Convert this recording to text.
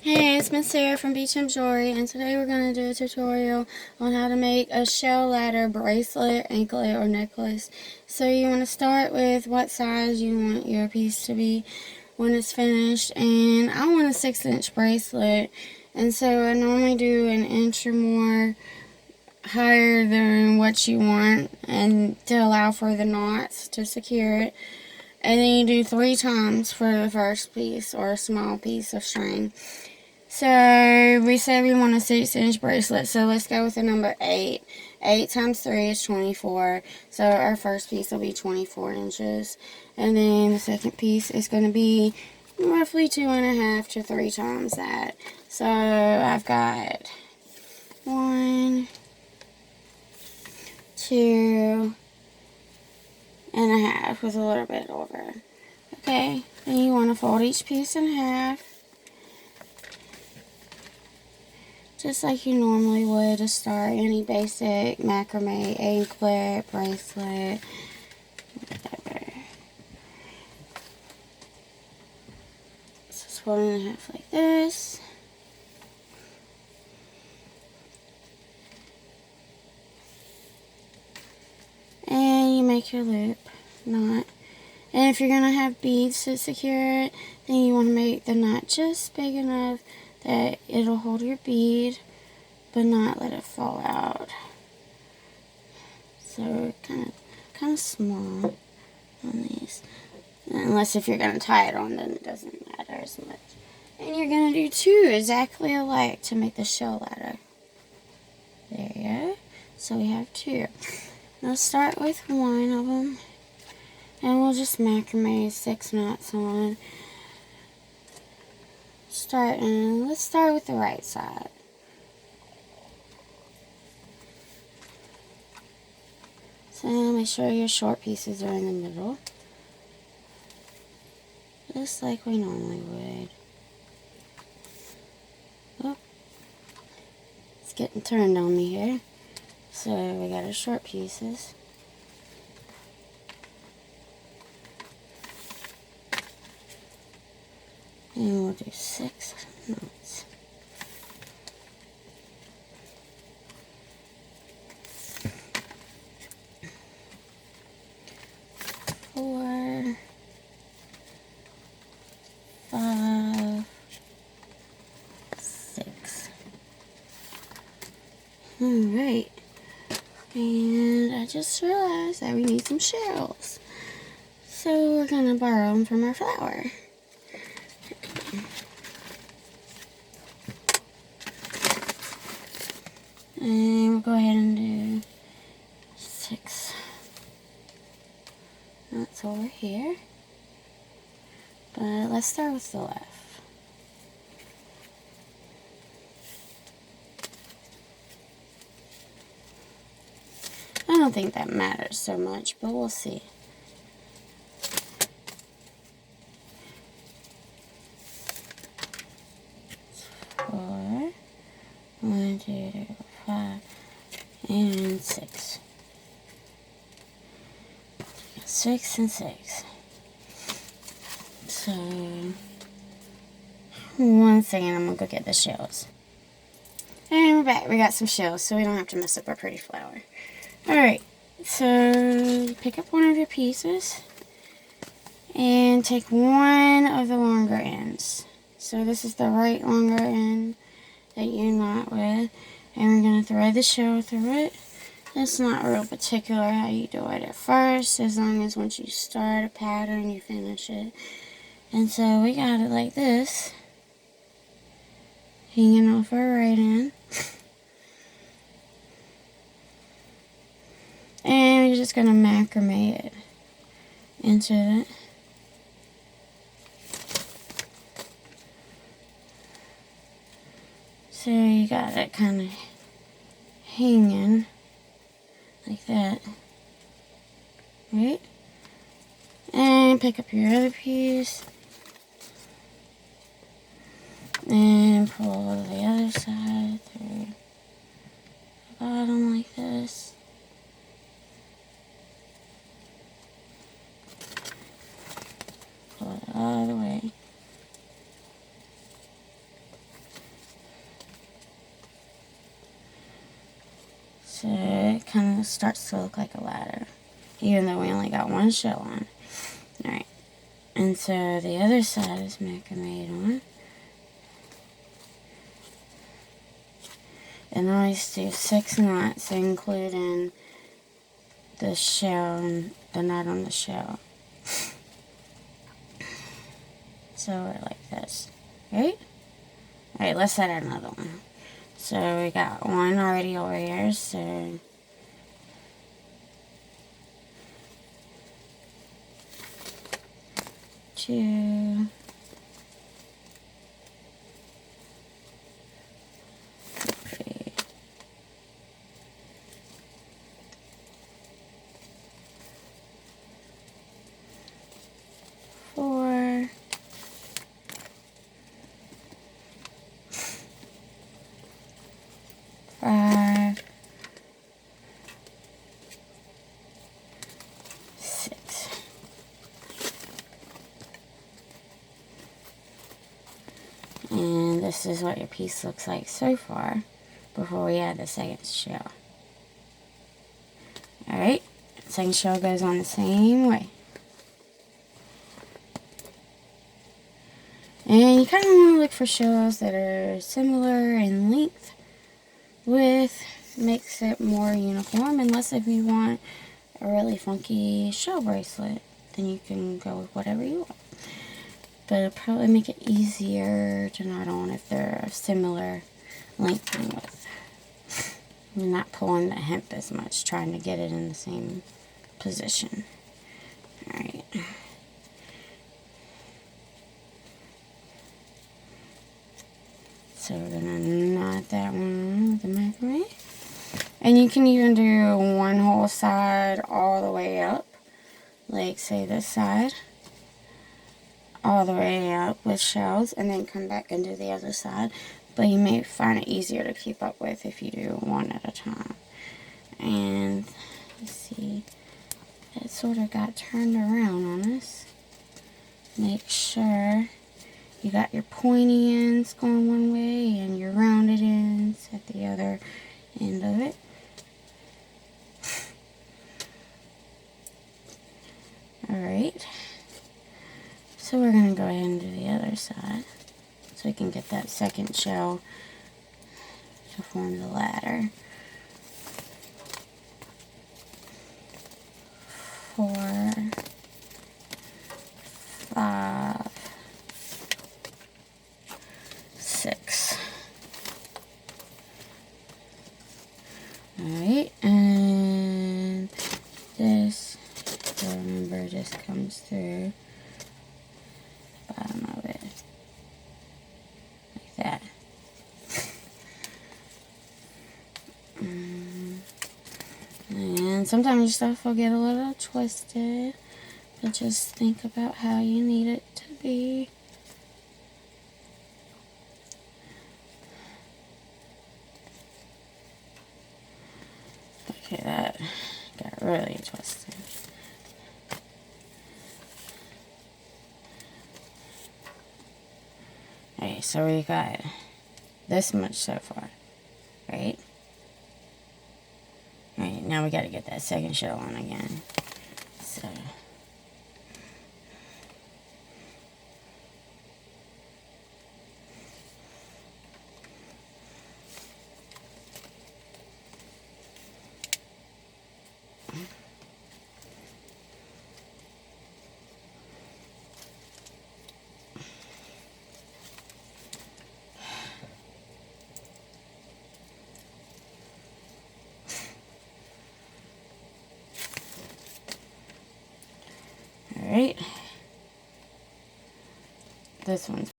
Hey, it's Miss Sarah from Beach Jewelry, and today we're going to do a tutorial on how to make a shell ladder bracelet, anklet, or necklace. So you want to start with what size you want your piece to be when it's finished, and I want a 6-inch bracelet, and so I normally do an inch or more higher than what you want, and to allow for the knots to secure it. And then you do 3 times for the first piece, or a small piece of string. So we said we want a 6-inch bracelet, so let's go with the number 8. 8 times 3 is 24, so our first piece will be 24 inches. And then the second piece is going to be roughly 2.5 to 3 times that. So I've got 1, 2.5 with a little bit over. Okay, then you want to fold each piece in half, just like you normally would to start any basic macrame, anklet, bracelet, whatever. So just fold it in half like this. And you make your loop knot. And if you're going to have beads to secure it, then you want to make the knot just big enough that it'll hold your bead, but not let it fall out. So kind of small on these. Unless if you're going to tie it on, then it doesn't matter as much. And you're going to do 2 exactly alike to make the shell ladder. There you go. So we have 2. Now start with one of them, and we'll just macrame 6 knots on. Let's start with the right side. So make sure your short pieces are in the middle, just like we normally would. Oh, it's getting turned on me here. So we got our short pieces. And we'll do 6 knots. Four, 5, 6. Alright. And I just realized that we need some shells. So we're going to borrow them from our flower. And we'll go ahead and do 6 knots over here. But let's start with the left. I don't think that matters so much, but we'll see. Four, 1, 2, 3, 4, 5, and 6. 6 and 6. So, one second, I'm gonna go get the shells. And we're back. We got some shells, so we don't have to mess up our pretty flower. Alright, so pick up one of your pieces and take one of the longer ends. So this is the right longer end that you knot with, and we're going to thread the shell through it. It's not real particular how you do it at first, as long as once you start a pattern you finish it. And so we got it like this, hanging off our right end. And we're just going to macrame it into it. So you got it kind of hanging like that, right? And pick up your other piece and pull the other side through the bottom like this. Pull it all the way. it starts to look like a ladder, even though we only got one shell on. Alright, and so the other side is macrame on. And I always do 6 knots, including the shell and the knot on the shell. So we're like this, right? Alright, let's set another one. So we got one already over here, so two, three, four, five, 6. And this is what your piece looks like so far before we add the second shell. Alright, second shell goes on the same way. And you kind of want to look for shells that are similar in length. Width makes it more uniform, unless if you want a really funky shell bracelet, then you can go with whatever you want. But it'll probably make it easier to knot on if they're similar length and width. You're not pulling the hemp as much, trying to get it in the same position. Alright. So we're going to knot that one with the macrame. And you can even do one whole side all the way up. Like, say this side. All the way up with shells. And then come back and do the other side. But you may find it easier to keep up with if you do one at a time. And, let's see. It sort of got turned around on us. Make sure you got your pointy ends going one way and your rounded ends at the other end of it. Alright. So we're going to go ahead and do the other side so we can get that second shell to form the ladder. 4, 5, 6. Alright, and this, remember, just comes through the bottom of it, like that. And sometimes your stuff will get a little twisted, but just think about how you need it to be. Okay, that got really twisted. Okay, so we got this much so far, right? Alright, now we gotta get that second shell on again. So alright. This one's